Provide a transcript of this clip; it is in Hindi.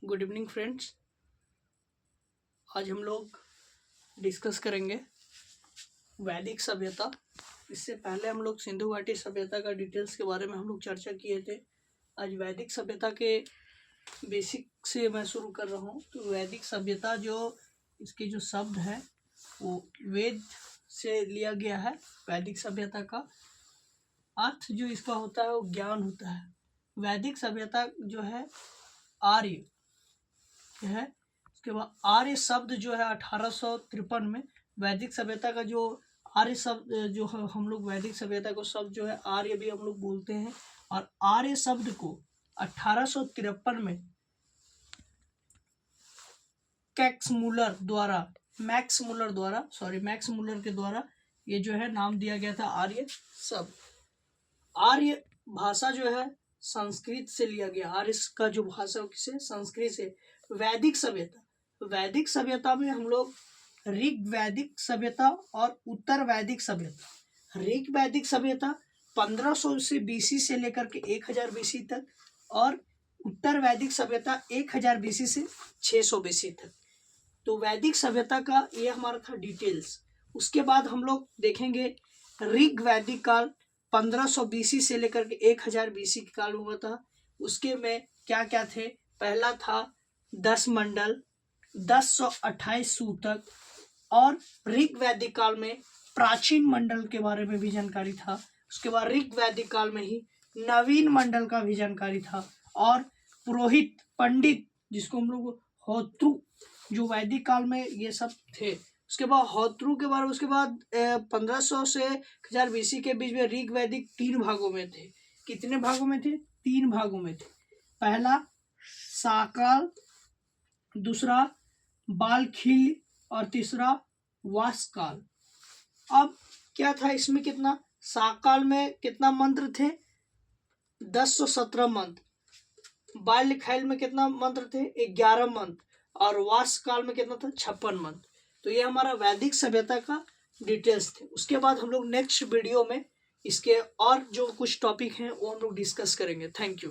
Good evening friends. आज हम लोग डिस्कस करेंगे वैदिक सभ्यता। इससे पहले हम लोग सिंधु घाटी सभ्यता का डिटेल्स के बारे में हम लोग चर्चा किए थे। आज वैदिक सभ्यता के बेसिक से मैं शुरू कर रहा हूँ। तो वैदिक सभ्यता जो इसके जो शब्द है वो वेद से लिया गया है। वैदिक सभ्यता का अर्थ जो इसका होता है वो ज्ञान होता है। वैदिक सभ्यता जो है आर्य है। उसके बाद आर्य शब्द जो है 1853 में वैदिक सभ्यता का जो आर्य शब्द जो है हम लोग वैदिक सभ्यता को शब्द जो है आर्य भी हम लोग बोलते हैं। और आर्य शब्द को 1853 में मैक्स मुलर के द्वारा ये जो है नाम दिया गया था आर्य शब्द। आर्य भाषा जो है संस्कृत से लिया गया। आर्य का जो भाषा किसे संस्कृत से। वैदिक सभ्यता में हम लोग ऋग वैदिक सभ्यता और उत्तर वैदिक सभ्यता। ऋग वैदिक सभ्यता 1500 से बीसी से लेकर के 1000 बीसी तक और उत्तर वैदिक सभ्यता 1000 बीसी से 600 बीसी तक। तो वैदिक सभ्यता का ये हमारा था डिटेल्स। उसके बाद हम लोग देखेंगे ऋग वैदिक काल 1500 बीसी से लेकर के 1000 बीसी के काल हुआ था। उसके में क्या क्या थे। पहला था 10 मंडल, 1028 सूतक और ऋग वैदिक काल में प्राचीन मंडल के बारे में भी जानकारी था। उसके बाद ऋग वैदिक काल में ही नवीन मंडल का भी जानकारी था। और पुरोहित पंडित जिसको हम लोग होत्रु जो वैदिक काल में ये सब थे। उसके बाद होत्रु के बारे में उसके बाद 1500 से 1000 बीसी के बीच में ऋग वैदिक 3 भागों में थे। कितने भागों में थे? 3 भागों में थे। पहला साकाल, दूसरा बालखील और तीसरा वासकाल। अब क्या था इसमें कितना साकाल में कितना मंत्र थे 1017 मंत्र। बालखील में कितना मंत्र थे 11 मंत्र और वासकाल में कितना था 56 मंत्र। तो ये हमारा वैदिक सभ्यता का डिटेल्स थे। उसके बाद हम लोग नेक्स्ट वीडियो में इसके और जो कुछ टॉपिक हैं वो हम लोग डिस्कस करेंगे। Thank you.